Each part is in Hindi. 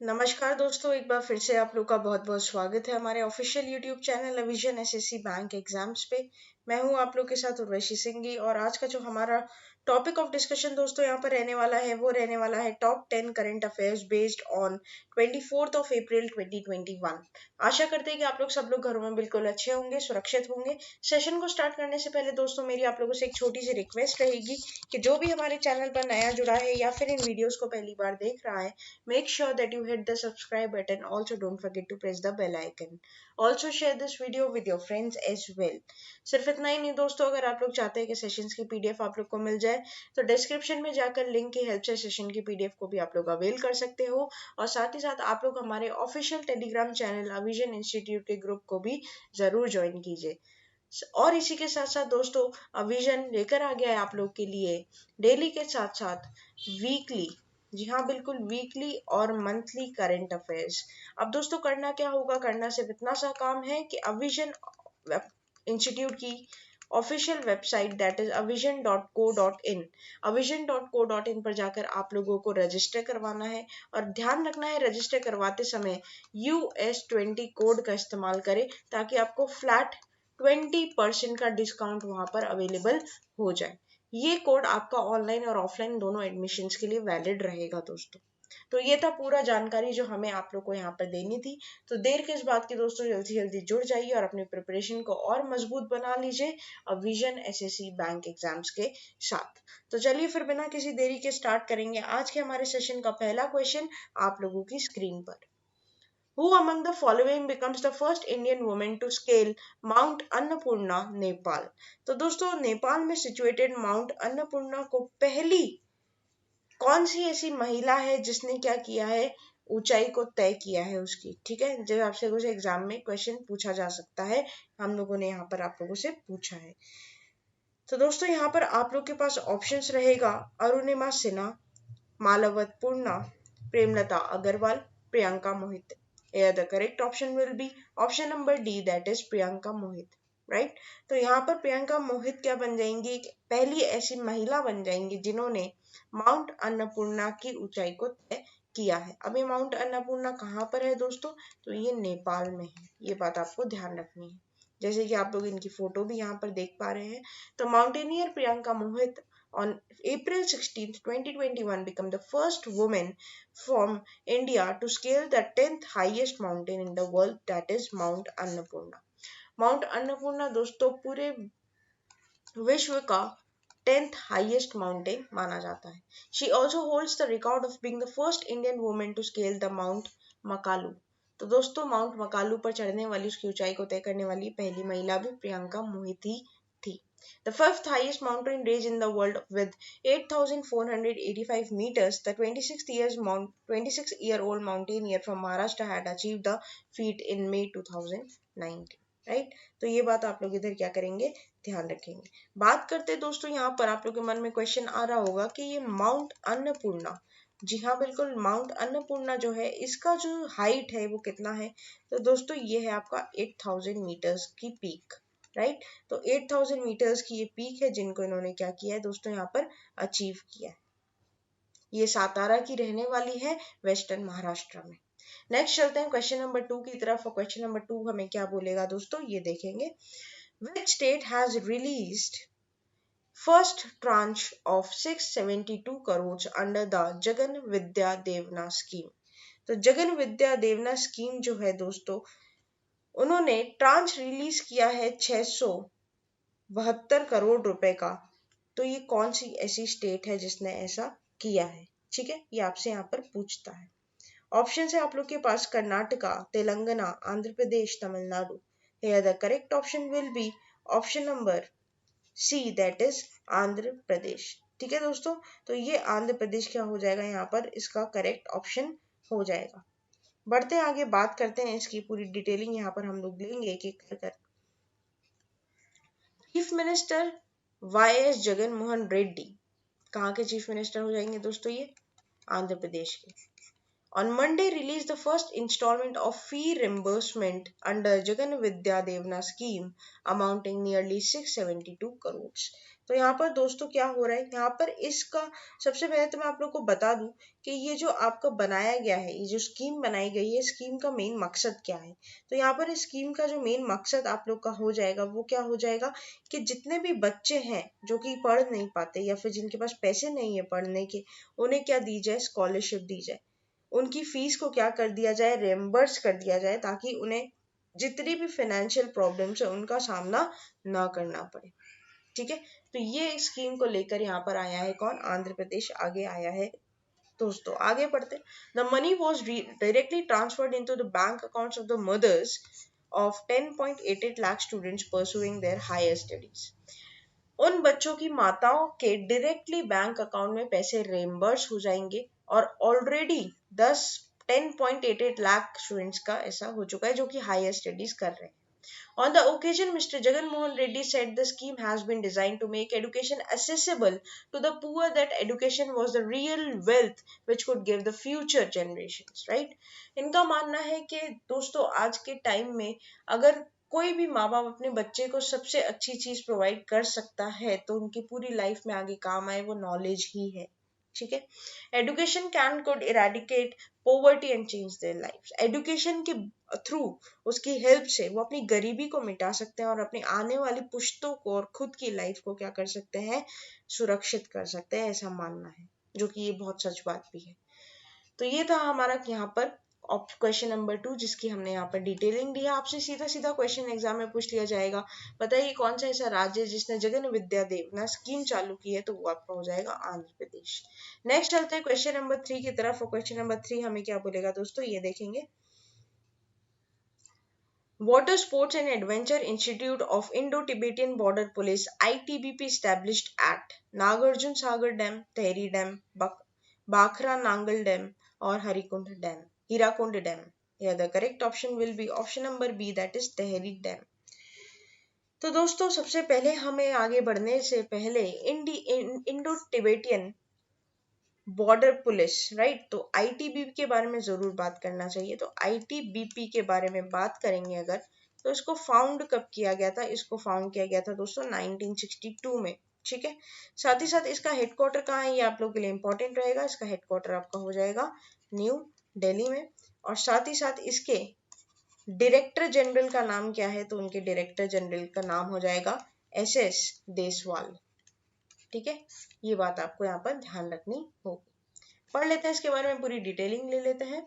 नमस्कार दोस्तों, एक बार फिर से आप लोग का बहुत बहुत स्वागत है हमारे official YouTube channel Avision SSC bank exams पे। मैं हूं आप लोग के साथ उर्वशी सिंघी और आज का जो हमारा टॉपिक ऑफ डिस्कशन दोस्तों यहाँ पर रहने वाला है वो रहने वाला है top 10 current affairs based on 24 अप्रैल 2021। आशा करते हैं कि आप लोग सब लोग घरों में बिल्कुल अच्छे होंगे, सुरक्षित होंगे। सेशन को स्टार्ट करने से पहले दोस्तों मेरी आप लोगों से एक छोटी सी रिक्वेस्ट रहेगी कि जो भी हमारे चैनल पर नया जुड़ा है या फिर इन वीडियोस को पहली बार देख रहा है, make sure that you hit the subscribe button. Also, don't forget to press the bell icon. Also, share this video with your friends as well. सिर्फ इतना ही नहीं दोस्तों, अगर आप लोग चाहते हैं कि सेशंस की पीडीएफ आप लोग को मिल जाए तो डिस्क्रिप्शन में जाकर लिंक की हेल्प से सेशन की पीडीएफ को भी आप लोग अवेल कर सकते हो। और साथ ही साथ आप लोग हमारे ऑफिशियल टेलीग्राम चैनल अविजन इंस्टीट्यूट के ग्रुप को भी जरूर ज्वाइन कीजिए। और इसी के साथ साथ दोस्तों, अविजन लेकर आ गया है आप लोग के लिए डेली के साथ साथ वीकली, जी हाँ बिल्कुल वीकली और मंथली करंट अफेयर्स। अब दोस्तों करना क्या होगा, करना सिर्फ इतना सा काम है कि अविजन इंस्टीट्यूट की official website that is avision.co.in, avision.co.in पर जाकर आप लोगों को रजिस्टर करवाना है। और ध्यान रखना है रजिस्टर करवाते समय US20 कोड का इस्तेमाल करें ताकि आपको फ्लैट 20% का डिस्काउंट वहां पर अवेलेबल हो जाए। ये कोड आपका ऑनलाइन और ऑफलाइन दोनों एडमिशन्स के लिए वैलिड रहेगा दोस्तों। तो ये था पूरा जानकारी जो हमें आप लोग को यहाँ पर देनी थी। तो देर किस बात की दोस्तों, जल्दी जल्दी जुड़ जाइए और अपनी प्रिपरेशन को और मजबूत बना लीजिए विजन एसएससी बैंक एग्जाम्स के साथ। तो चलिए फिर बिना किसी देरी के स्टार्ट करेंगे आज के हमारे सेशन का पहला क्वेश्चन आप लोगों की स्क्रीन पर। Who among the following becomes the first Indian woman to scale Mount Annapurna, Nepal? तो दोस्तों नेपाल में सिचुएटेड माउंट अन्नपूर्णा को पहली कौन सी ऐसी महिला है जिसने क्या किया है, ऊंचाई को तय किया है उसकी। ठीक है, जब आपसे कुछ एग्जाम में क्वेश्चन पूछा जा सकता है, हम लोगों ने यहाँ पर आप लोगों से पूछा है। तो दोस्तों यहाँ पर आप लोग के पास ऑप्शंस रहेगा अरुणिमा सिन्हा, मालवत पूर्णा, प्रेमलता अग्रवाल, प्रियंका मोहित। Here the correct option will be option number D, that is Priyanka Mohit, right. तो यहाँ पर प्रियंका मोहित क्या बन जाएंगी, पहली ऐसी महिला बन जाएंगी जिन्होंने माउंट अन्नपूर्णा की ऊंचाई को तय किया है। अब ये माउंट अन्नपूर्णा कहाँ पर है दोस्तों, तो ये नेपाल में है, ये बात आपको ध्यान रखनी है। जैसे कि आप लोग इनकी फोटो भी यहाँ पर देख पा रहे हैं। तो mountaineer Priyanka Mohit on April 16th, 2021 became the first woman from India to scale the 10th highest mountain in the world, that is Mount Annapurna. Mount Annapurna दोस्तों पूरे विश्व का 10th highest mountain माना जाता है। She also holds the record of being the first Indian woman to scale the Mount Makalu. तो दोस्तों माउंट मकालू पर चढ़ने वाली, उसकी ऊंचाई को तय करने वाली पहली महिला भी प्रियंका मोहित ही थी। The fifth highest mountain range in the world with 8,485 meters, the 26-year-old mountaineer from Maharashtra had achieved the feat in May 2019. Right, तो ये बात आप लोग इधर क्या करेंगे, ध्यान रखेंगे। बात करते दोस्तों यहाँ पर आप लोग के मन में क्वेश्चन आ रहा होगा कि ये माउंट अन्नपूर्णा, जी हाँ बिल्कुल, माउंट अन्नपूर्णा जो है इसका जो हाइट है वो कितना है, तो दोस्तों ये है आपका 8,000 मीटर्स की पीक, राइट। तो 8,000 मीटर्स की ये पीक है जिनको इन्होंने क्या किया है दोस्तों यहाँ पर अचीव किया है। ये सातारा की रहने वाली है, वेस्टर्न महाराष्ट्र में। नेक्स्ट चलते हैं क्वेश्चन नंबर 2 की तरफ। और क्वेश्चन नंबर 2 हमें क्या बोलेगा दोस्तों, ये देखेंगे। Which state has released first tranche of 672 crores under the Jagan विद्या देवना स्कीम? तो जगन विद्या देवना स्कीम जो है दोस्तों, उन्होंने ट्रांच रिलीज किया है 672 करोड़ रुपए का। तो ये कौन सी ऐसी स्टेट है जिसने ऐसा किया है, ठीक है, ये आपसे यहाँ पर पूछता है। ऑप्शन है आप लोग के पास Karnataka, Telangana, Andhra Pradesh, Tamil Nadu. Here the correct option will be option number C, that is Andhra Pradesh. ठीक है दोस्तों, तो ये आंध्र प्रदेश क्या हो जाएगा, यहाँ पर इसका करेक्ट ऑप्शन हो जाएगा। बढ़ते आगे, बात करते हैं इसकी पूरी डिटेलिंग यहाँ पर हम लोग लेंगे एक एक कर। Chief minister YS Jagan Mohan Reddy कहाँ के चीफ मिनिस्टर हो जाएंगे दोस्तों, ये आंध्र प्रदेश के। On Monday released the first installment of fee reimbursement under Jagan Vidya Devna scheme amounting nearly 672 crores. तो यहाँ पर दोस्तों क्या हो रहा है, यहाँ पर इसका सबसे पहले तो मैं आप लोग को बता दूं कि ये जो आपका बनाया गया है, ये जो स्कीम बनाई गई है, स्कीम का मेन मकसद क्या है। तो यहाँ पर इस स्कीम का जो मेन मकसद आप लोग का हो जाएगा वो क्या हो जाएगा कि जितने भी बच्चे हैं जो कि पढ़ नहीं पाते या फिर जिनके पास पैसे नहीं है पढ़ने के, उन्हें क्या दी जाए, स्कॉलरशिप दी जाए। उनकी फीस को क्या कर दिया जाए, रेम्बर्स कर दिया जाए, ताकि उन्हें जितनी भी फाइनेंशियल प्रॉब्लम्स है उनका सामना ना करना पड़े। ठीक है, तो ये स्कीम को लेकर यहाँ पर आया है कौन, आंध्र प्रदेश आगे आया है। दोस्तों आगे पढ़ते, the money was directly transferred into the bank accounts of the mothers of 10.88 lakh students pursuing their higher studies। उन बच्चों की माताओं के डायरेक्टली बैंक अकाउंट में पैसे रेम्बर्स हो जाएंगे और ऑलरेडी 10.88 लाख स्टूडेंट्स का ऐसा हो चुका है जो कि हायर स्टडीज कर रहे हैं। On the occasion, Mr. Jagan Mohan Reddy said the scheme has been designed to make education accessible to the poor, that education was the real wealth which could give the future generations, right? इनका मानना है कि दोस्तों आज के टाइम में अगर कोई भी माँ बाप अपने बच्चे को सबसे अच्छी चीज प्रोवाइड कर सकता है तो उनकी पूरी लाइफ में आगे काम आए वो नॉलेज ही है। ठीक है, education can could eradicate poverty and change their life. Education के थ्रू, उसकी हेल्प से वो अपनी गरीबी को मिटा सकते हैं और अपनी आने वाली पुश्तों को और खुद की लाइफ को क्या कर सकते हैं, सुरक्षित कर सकते हैं, ऐसा मानना है, जो कि ये बहुत सच बात भी है। तो ये था हमारा यहाँ पर क्वेश्चन नंबर 2, जिसकी हमने यहाँ पर डिटेलिंग दी है। आपसे सीधा सीधा क्वेश्चन एग्जाम में पूछ लिया जाएगा, बताइए कौन सा ऐसा राज्य है जिसने जगन विद्या देवना स्कीम चालू की है, तो वो आपका हो जाएगा आंध्र प्रदेश। नेक्स्ट चलते हैं क्वेश्चन नंबर 3 की तरफ। और क्वेश्चन नंबर 3 हमें क्या बोलेगा दोस्तों, ये देखेंगे। Water Sports and Adventure Institute of Indo-Tibetan Border Police ITBP established at Nagarjun Sagar Dam, Tehri Dam, Bakhra Nangal Dam और Hirakund Dam. Here the correct option will be option number B, that is Tehri Dam. तो दोस्तों सबसे पहले हमें आगे बढ़ने से पहले Indo Tibetan border police, right, तो आईटीबीपी के बारे में जरूर बात करना चाहिए। तो आईटीबीपी के बारे में बात करेंगे अगर, तो इसको फाउंड कब किया गया था, इसको फाउंड किया गया था दोस्तों 1962 में। ठीक है, साथ ही साथ इसका हेडक्वार्टर कहाँ है ये आप लोगों के लिए इंपॉर्टेंट रहेगा। इसका हेडक्वार्टर आपका हो जाएगा न्यू दिल्ली में। और साथ ही साथ इसके डायरेक्टर जनरल का नाम क्या है, तो उनके डायरेक्टर जनरल का नाम हो जाएगा SS देसवाल। ठीक है, ये बात आपको यहाँ पर ध्यान रखनी होगी। पढ़ लेते हैं इसके बारे में, पूरी डिटेलिंग ले लेते हैं।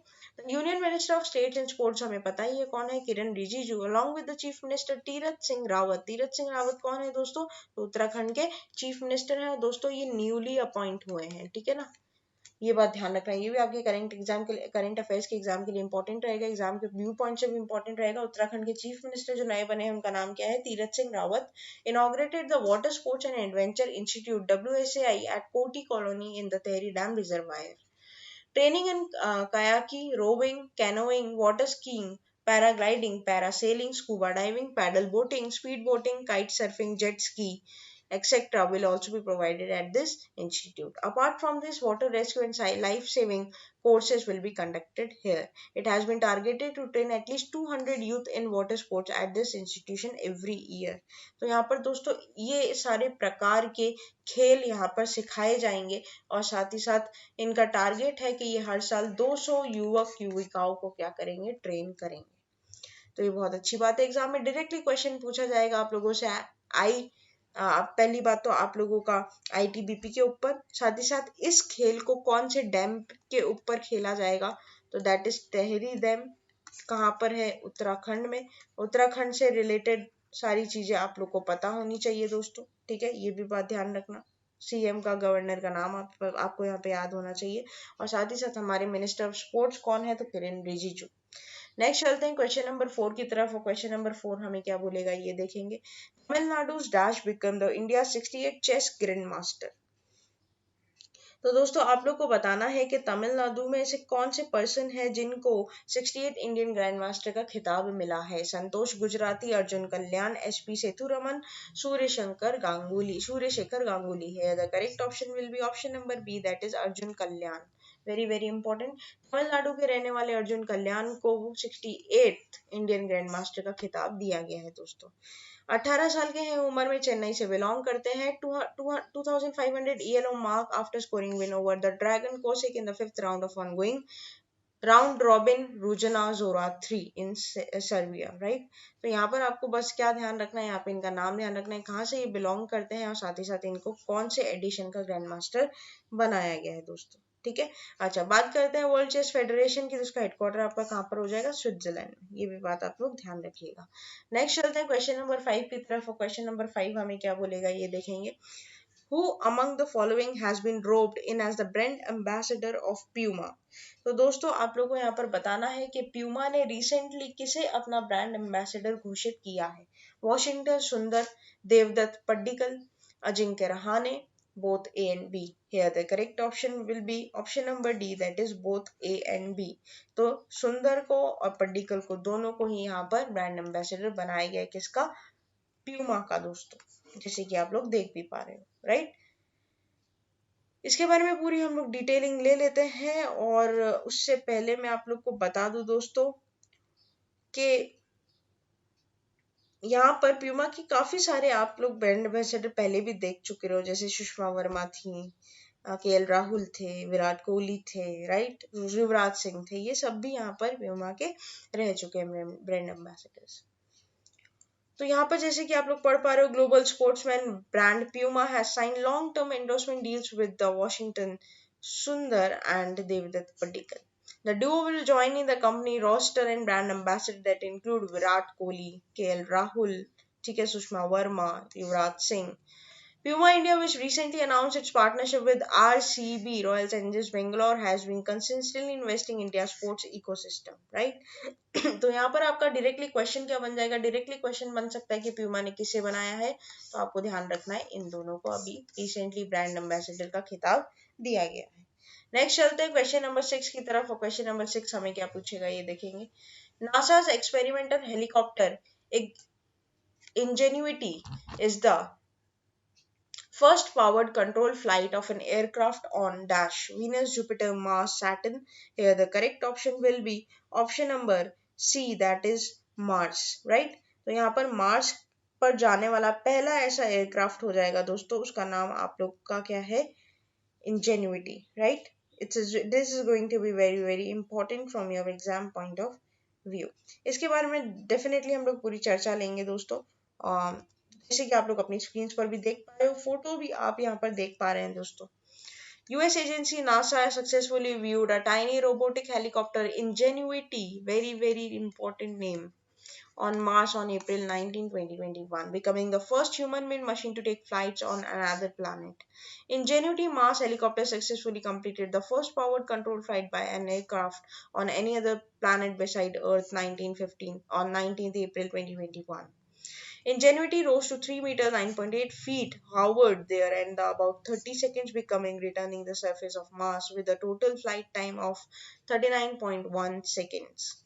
Union minister of state and sports हमें पता ही है कौन है, Kiren Rijiju, along with the chief minister Tirath Singh Rawat. Tirath Singh Rawat कौन है दोस्तों, तो उत्तराखंड के चीफ मिनिस्टर हैं दोस्तों, ये न्यूली अपॉइंट हुए हैं। ठीक है ना, ये बात ध्यान रखना है, ये भी आपके करंट एग्जाम के लिए, करंट अफेयर्स के एग्जाम के लिए इंपॉर्टेंट रहेगा, एग्जाम के व्यू पॉइंट से भी इंपॉर्टेंट रहेगा। उत्तराखंड के चीफ मिनिस्टर जो नए बने हैं उनका नाम क्या है, Tirath Singh Rawat. Inaugurated the water sports and adventure institute WSAI at Koti colony in the Tehri dam reservoir. Training in kayaking, rowing, canoeing, water skiing, paragliding, parasailing, scuba diving, paddle boating, speed boating, kite surfing, jet ski, etc. will also be provided at this institute. Apart from this, water rescue and life-saving courses will be conducted here. It has been targeted to train at least 200 youth in water sports at this institution every year. तो यहाँ पर दोस्तों ये सारे प्रकार के खेल यहाँ पर सिखाए जाएंगे और साथ ही साथ इनका टारगेट है कि ये हर साल 200 युवक युविकाओं को क्या करेंगे, ट्रेन करेंगे। तो ये बहुत अच्छी बात है, एग्जाम में डायरेक्टली क्वेश्चन पूछा जाएगा आप लोगों से। पहली बात तो आप लोगों का आईटीबीपी के ऊपर, साथ ही साथ इस खेल को कौन से डैम के ऊपर खेला जाएगा, तो दैट इज टेहरी डैम। कहाँ पर है, उत्तराखंड में। उत्तराखंड से रिलेटेड सारी चीजें आप लोग को पता होनी चाहिए दोस्तों। ठीक है, ये भी बात ध्यान रखना। सीएम का, गवर्नर का नाम आपको यहाँ पे याद होना चाहिए। और साथ ही साथ हमारे मिनिस्टर ऑफ स्पोर्ट्स कौन है, तो किरण रिजिजू। नेक्स्ट चलते हैं क्वेश्चन नंबर 4 की तरफ। और क्वेश्चन नंबर 4 हमें क्या बोलेगा, ये देखेंगे। तमिलनाडु's dash become the India 68 chess grandmaster। तो दोस्तों आप लोग को बताना है कि तमिलनाडु में ऐसे कौन से पर्सन है जिनको 68 इंडियन ग्रैंड मास्टर का खिताब मिला है। संतोष गुजराती, अर्जुन कल्याण, SP सेतुरमन, सूर्यशेखर गांगुली है। The correct option will be option number B, that is Arjun Kalyan. Very very important. Tamil Nadu के रहने वाले अर्जुन कल्याण को 68th इंडियन ग्रैंड मास्टर का खिताब दिया गया है दोस्तों। 18 साल के हैं उम्र में, चेन्नई से बिलोंग करते हैं। 2500 ELO mark after scoring win over the Dragan Kosic in the 5th round of ongoing round robin Rujna Zora 3 in Serbia, right. तो यहाँ पर आपको बस क्या ध्यान रखना है, यहाँ पे इनका नाम ध्यान रखना है, कहाँ से ये बिलोंग करते हैं और साथ ही साथ इनको कौन से एडिशन का ग्रैंड मास्टर बनाया गया है दोस्तों, ठीक है। अच्छा, बात करते हैं वर्ल्ड चेस फेडरेशन की, तो उसका हेडक्वार्टर आपका कहाँ पर हो जाएगा, स्विट्जरलैंड में। ये भी बात आप लोग ध्यान रखिएगा। नेक्स्ट चलते हैं क्वेश्चन नंबर 5 की तरफ। क्वेश्चन नंबर 5 हमें क्या बोलेगा ये देखेंगे। Who among the following has been roped in as the brand ambassador of Puma? तो दोस्तों आप लोगों को यहाँ पर बताना है कि प्यूमा ने रिसेंटली किसे अपना ब्रांड एम्बेसडर घोषित किया है। वॉशिंगटन सुंदर, Devdutt Padikkal, Ajinkya Rahane, both A and B. Here the correct option will be option number D, that is both A and B. तो सुंदर को और पड्डिकल को दोनों को ही यहाँ पर ब्रांड एम्बेसडर बनाया गया है, किसका, प्यूमा का दोस्तों, जैसे कि आप लोग देख भी पा रहे हो, राइट। इसके बारे में पूरी हम लोग डिटेलिंग ले लेते हैं, और उससे पहले मैं आप लोग को बता दूं दोस्तों कि यहाँ पर प्यूमा की काफी सारे आप लोग ब्रांड एम्बेसडर पहले भी देख चुके हो, जैसे सुषमा वर्मा थी, KL राहुल थे, विराट कोहली थे, राइट, युवराज सिंह थे, ये सब भी यहाँ पर प्यूमा के रह चुके हैं ब्रांड एम्बेसडर्स। तो यहाँ पर जैसे कि आप लोग पढ़ पा रहे हो, global sportsman brand Puma has sign long term endorsement deals with the Washington Sundar and Devdutt Padikkal. The duo will join in the company roster and brand ambassador that include Virat Kohli, KL Rahul, ठीक है, Sushma Verma, Yuvraj Singh. Puma India, which recently announced its partnership with RCB Royal Challengers Bangalore, has been consistently investing in India's sports ecosystem, right? तो यहाँ पर आपका डायरेक्टली क्वेश्चन क्या बन जाएगा, डायरेक्टली क्वेश्चन बन सकता है कि प्यूमा ने किसे बनाया है, तो आपको ध्यान रखना है इन दोनों को अभी रिसेंटली ब्रांड एम्बेसडर का खिताब दिया गया है। नेक्स्ट चलते हैं क्वेश्चन नंबर 6 की तरफ, और क्वेश्चन नंबर 6 हमें क्या पूछेगा ये देखेंगे। NASA's experimental helicopter Ingenuity is the first powered control flight of an aircraft on dash Venus, Jupiter, Mars, Saturn. Here the correct option will be option number C, that is Mars, right? तो यहाँ पर मार्स पर जाने वाला पहला ऐसा एयरक्राफ्ट हो जाएगा दोस्तों, उसका नाम आप लोग का क्या है, ingenuity, right. This is going to be very very important from your exam point of view. इसके बारे में डेफिनेटली हम लोग पूरी चर्चा लेंगे दोस्तों। जैसे कि आप लोग अपनी स्क्रीन पर भी देख पा रहे हो, फोटो भी आप यहाँ पर देख पा रहे हैं दोस्तों। US agency NASA has successfully viewed a tiny robotic helicopter Ingenuity, very very important name, on Mars on April 19, 2021, becoming the first human-made machine to take flights on another planet. Ingenuity Mars helicopter successfully completed the first powered control flight by an aircraft on any other planet beside Earth 1915 on 19th April 2021. Ingenuity rose to 3 meters 9.8 feet, hovered there, and about 30 seconds becoming returning the surface of Mars with a total flight time of 39.1 seconds.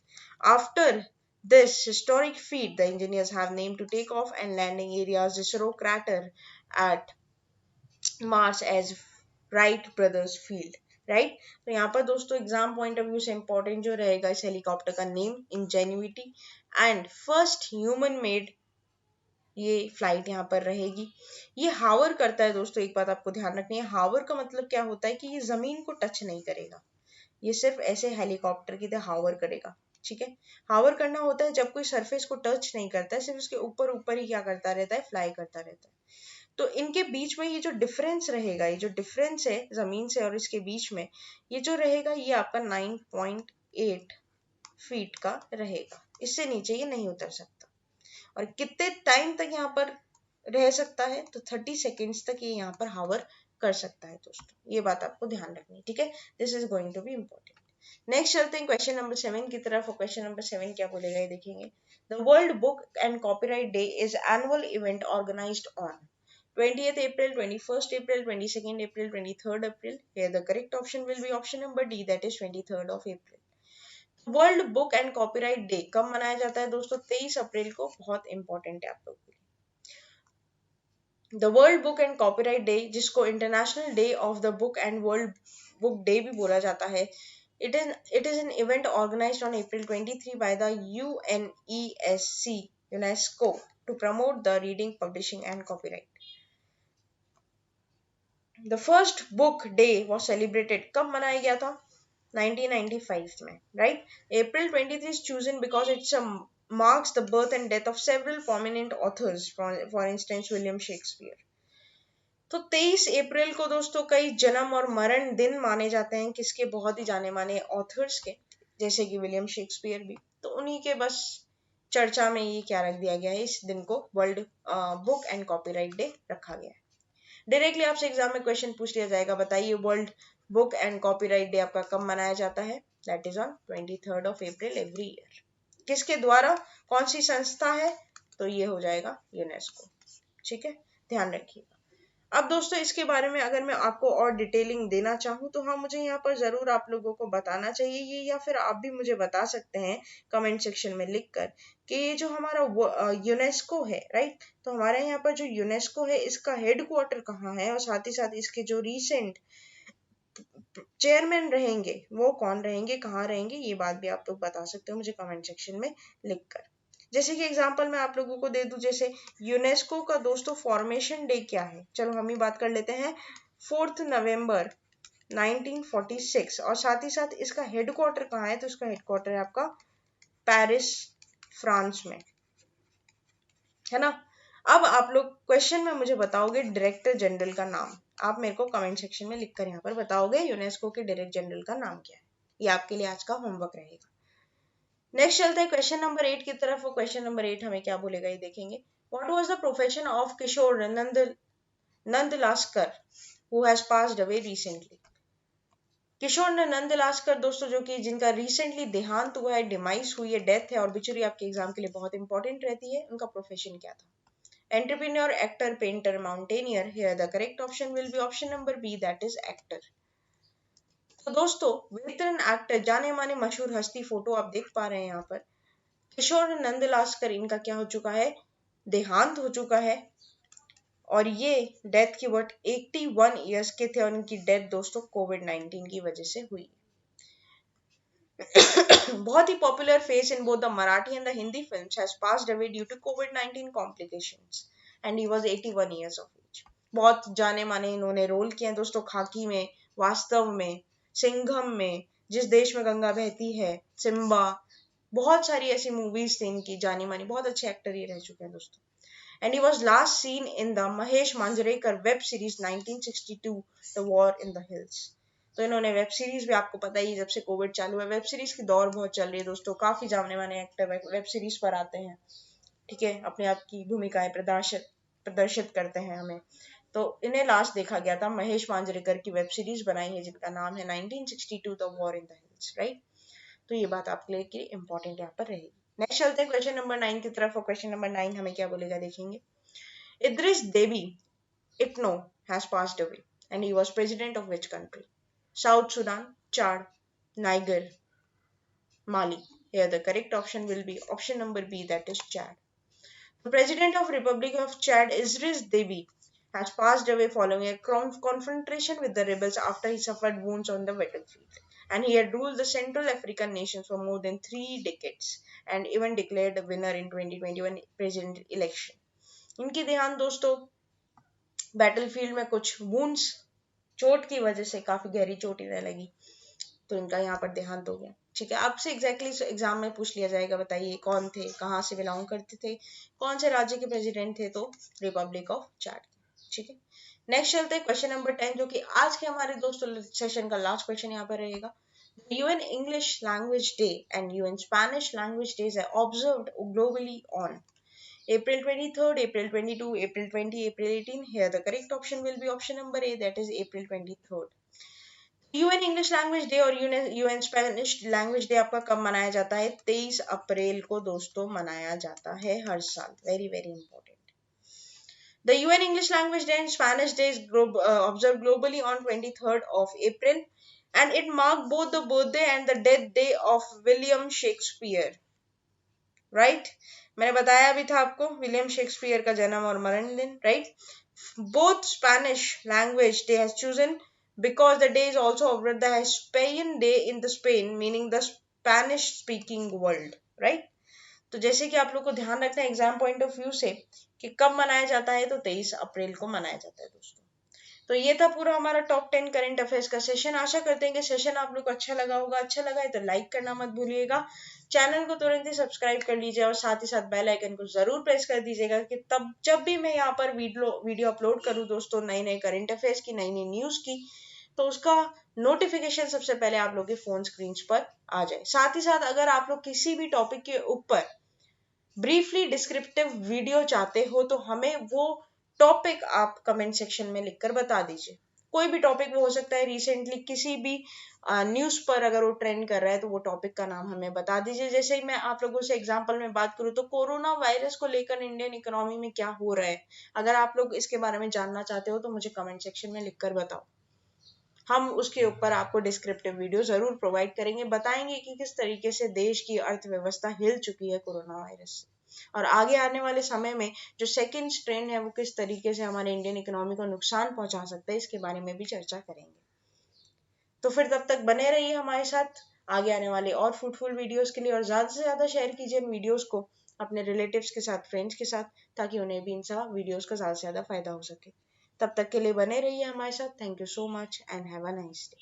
After this historic feat, the engineers have named to takeoff and landing areas Jezero crater at Mars as Wright Brothers Field. Right, तो यहाँ पर दोस्तों एग्जाम पॉइंट ऑफ व्यू से इंपॉर्टेंट जो रहेगा इस हेलीकॉप्टर का name ingenuity, and first human made ये फ्लाइट यहाँ पर रहेगी। ये हावर करता है दोस्तों, एक बात आपको ध्यान रखनी है, हावर का मतलब क्या होता है कि ये जमीन को टच नहीं करेगा, ये सिर्फ ऐसे हेलीकॉप्टर की तरह हावर करेगा, ठीक है। हावर करना होता है जब कोई सरफेस को टच नहीं करता है, सिर्फ उसके ऊपर ऊपर ही क्या करता रहता है, फ्लाई करता रहता है। तो इनके बीच में ये जो डिफरेंस रहेगा, ये जो डिफरेंस है जमीन से और इसके बीच में, ये जो रहेगा ये आपका 9.8 फीट का रहेगा, इससे नीचे ये नहीं उतर सकता। और कितने टाइम तक यहाँ पर रह सकता है, तो 30 सेकेंड्स तक ये यहाँ पर हावर कर सकता है दोस्तों, ये बात आपको ध्यान रखनी है, ठीक है। This is going to be important. Next चलते हैं क्वेश्चन नंबर 7 की तरफ, और क्वेश्चन नंबर 7 क्या बोलेगा ये देखेंगे। The world book and copyright Day is annual event organised on 20th April, 21st April, 22nd April, 23rd April. Here the correct option will be option number D, that is 23rd of April. World book and copyright day कब मनाया जाता है दोस्तों, 23 अप्रैल को, बहुत इंपॉर्टेंट है आप लोग के लिए। The world book and copyright day, जिसको international day of the book and world book day भी बोला जाता है. It is an event organized on April 23 by the UNESCO to promote the reading, publishing and copyright. The first book day was celebrated. कब मनाया गया था? 1995 में, right? April 23 is chosen because marks the birth and death of several prominent authors, for instance William Shakespeare. तो 23 अप्रैल को दोस्तों कई जन्म और मरण दिन माने जाते हैं किसके? बहुत ही जाने माने ऑथर्स के, जैसे कि विलियम शेक्सपियर भी. तो उन्हीं के बस चर्चा में ये क्या रख दिया गया है, इस दिन को world book and copyright day रखा गया है. डायरेक्टली आपसे एग्जाम में क्वेश्चन पूछ लिया जाएगा, बताइए world book and copyright day आपका कब मनाया जाता है? That is on 23rd of April every year. किसके द्वारा, कौन सी संस्था है? तो ये हो जाएगा यूनेस्को. ठीक है, ध्यान रखिएगा. अब दोस्तों इसके बारे में अगर मैं आपको और डिटेलिंग देना चाहूँ तो हाँ, मुझे यहाँ पर जरूर आप लोगों को बताना चाहिए ये, या फिर आप भी मुझे बता सकते हैं कमेंट सेक्शन में लिखकर कि ये जो हमारा यूनेस्को है, राइट, तो हमारे यहाँ पर जो यूनेस्को है इसका हेडक्वार्टर कहाँ है, और साथ ही साथ इसके जो रिसेंट चेयरमैन रहेंगे वो कौन रहेंगे, कहाँ रहेंगे, ये बात भी आप लोग बता सकते हो मुझे कमेंट सेक्शन में लिखकर. जैसे कि एग्जांपल मैं आप लोगों को दे दूं, जैसे यूनेस्को का दोस्तों फॉर्मेशन डे क्या है, चलो हम ही बात कर लेते हैं. 4 नवंबर 1946. और साथ ही साथ इसका हेडक्वार्टर कहाँ है, तो इसका हेडक्वार्टर है आपका पेरिस, फ्रांस में, है ना. अब आप लोग क्वेश्चन में मुझे बताओगे डायरेक्टर जनरल का नाम. आप मेरे को कमेंट सेक्शन में लिखकर यहाँ पर बताओगे यूनेस्को के डायरेक्टर जनरल का नाम क्या है. ये आपके लिए आज का होमवर्क रहेगा. नेक्स्ट चलते हैं क्वेश्चन नंबर 8 की तरफ. वो क्वेश्चन नंबर 8 हमें क्या बोलेगा ये देखेंगे. What was the profession of Kishore Nandlaskar who has passed away recently. Kishore Nandlaskar दोस्तों जो कि जिनका रिसेंटली देहांत हुआ है, डिमाइस हुई है, डेथ है, और बिचुरी आपके एग्जाम के लिए बहुत इंपॉर्टेंट रहती है, उनका प्रोफेशन क्या था. Entrepreneur, actor, painter, mountaineer. Here the correct option will be option number B, that is actor. तो दोस्तों वेटरन एक्टर, जाने माने मशहूर हस्ती, फोटो आप देख पा रहे हैं यहाँ पर, किशोर नंदलास्कर, इनका क्या हो चुका है, देहांत हो चुका है, और ये डेथ की वर्ष 81 ईयर्स के थे, और इनकी डेथ दोस्तों कोविड-19 की वजह से हुई. बहुत ही popular face in both the Marathi and the Hindi films has passed away due to COVID-19 complications and he was 81 years of age. बहुत जाने माने इन्होंने रोल किए हैं दोस्तों, खाकी में, वास्तव में, सिंघम में, जिस देश में गंगा बहती है, सिम्बा, बहुत सारी ऐसी मूवीज थी इनकी जानी मानी, बहुत अच्छे एक्टर ये रह चुके हैं दोस्तों. And he was last seen in the Mahesh Manjrekar web series 1962 The War in the Hills. तो इन्होंने वेब सीरीज भी, आपको पता ही जब से कोविड चालू है वेब सीरीज की दौर बहुत चल रही है दोस्तों, काफी जाने माने एक्टर वेब सीरीज पर आते हैं, ठीक है, अपने आप की भूमिकाएं प्रदर्शित करते हैं हमें. तो इन्हें लास्ट देखा गया था, महेश मांजरेकर की वेब सीरीज बनाई है जिनका नाम है 1962 the war in the hills, right. तो ये बात आपके लिए इंपॉर्टेंट यहाँ पर रहेगी. नेक्स्ट चलते हैं क्वेश्चन नंबर 9 की तरफ. और क्वेश्चन नंबर 9 हमें क्या बोलेगा देखेंगे. Idriss Deby Itno has passed away and he was president of which country. South Sudan, Chad, Niger, Mali. Here the correct option will be option number B, that is Chad. The President of Republic of Chad, Idriss Déby, has passed away following a confrontation with the rebels after he suffered wounds on the battlefield. And he had ruled the Central African nations for more than 3 decades and even declared the winner in 2021 president election. इनकी देहांत दोस्तों बैटलफील्ड में कुछ वुंड्स, चोट की वजह से, काफी गहरी चोट इन्हें लगी, तो इनका यहाँ पर देहांत हो गया. ठीक है, आपसे एग्जैक्टली एग्जाम में पूछ लिया जाएगा, बताइए कौन थे, कहाँ से बिलोंग करते थे, कौन से राज्य के प्रेसिडेंट थे, तो रिपब्लिक ऑफ चैड. ठीक है, नेक्स्ट चलते हैं क्वेश्चन नंबर 10 जो कि आज के हमारे दोस्तों सेशन का लास्ट क्वेश्चन यहाँ पर रहेगा. UN English Language Day and UN Spanish Language Days are observed globally on April 23rd, April 22, April 20, April 18. Here the correct option will be option number A, that is April 23rd. UN English Language Day और UN Spanish Language Day आपका कब मनाया जाता है? 23 अप्रैल को दोस्तों मनाया जाता है हर साल. Very very important. The UN English Language Day and Spanish Day is observed globally on 23rd of April and it marked both the birthday and the death day of William Shakespeare. Right, मैंने बताया भी था आपको विलियम शेक्सपियर का जन्म और मरण दिन, right. Both Spanish language they has chosen because the day is also observed the Hispaniola Day in the Spain, meaning the Spanish speaking world, right? तो जैसे कि आप लोग को ध्यान रखना है एग्जाम पॉइंट ऑफ व्यू से कि कब मनाया जाता है, तो 23 अप्रैल को मनाया जाता है दोस्तों। तो ये था पूरा हमारा टॉप 10 करंट अफेयर्स का सेशन। आशा करते हैं कि सेशन आप लोग को अच्छा लगा होगा। अच्छा लगा है तो लाइक करना मत भूलिएगा, चैनल को तुरंत ही सब्सक्राइब कर लीजिए और साथ ही साथ बेल आइकन को जरूर प्रेस कर दीजिएगा कि तब जब भी मैं यहाँ पर वीडियो अपलोड करूँ दोस्तों, नई नई करंट अफेयर्स की, नई नई न्यूज की, तो उसका नोटिफिकेशन सबसे पहले आप लोग के फोन स्क्रीन पर आ जाए। साथ ही साथ अगर आप लोग किसी भी टॉपिक के ऊपर ब्रीफली डिस्क्रिप्टिव वीडियो चाहते हो तो हमें वो टॉपिक आप कमेंट सेक्शन में लिखकर बता दीजिए। कोई भी टॉपिक हो सकता है, रिसेंटली किसी भी न्यूज पर अगर वो ट्रेंड कर रहा है तो वो टॉपिक का नाम हमें बता दीजिए। जैसे ही मैं आप लोगों से एग्जांपल में बात करूं तो कोरोना वायरस को लेकर इंडियन इकोनॉमी में क्या हो रहा है, अगर आप लोग इसके बारे में जानना चाहते हो तो मुझे कमेंट सेक्शन में लिखकर बताओ। हम उसके ऊपर आपको डिस्क्रिप्टिव वीडियो जरूर प्रोवाइड करेंगे, बताएंगे कि किस तरीके से देश की अर्थव्यवस्था हिल चुकी है कोरोना वायरस से, और आगे आने वाले समय में जो सेकेंड स्ट्रेन है वो किस तरीके से हमारे इंडियन इकोनॉमी को नुकसान पहुंचा सकता है, इसके बारे में भी चर्चा करेंगे। तो फिर तब तक बने रहिए हमारे साथ आगे आने वाले और फ्रूटफुल वीडियोस के लिए, और ज्यादा से ज्यादा शेयर कीजिए इन वीडियोस को अपने रिलेटिव्स के साथ, फ्रेंड्स के साथ, ताकि उन्हें भी इन सब वीडियोस का ज्यादा से ज्यादा फायदा हो सके। तब तक के लिए बने रहिए हमारे साथ। Thank you so much and have a nice day.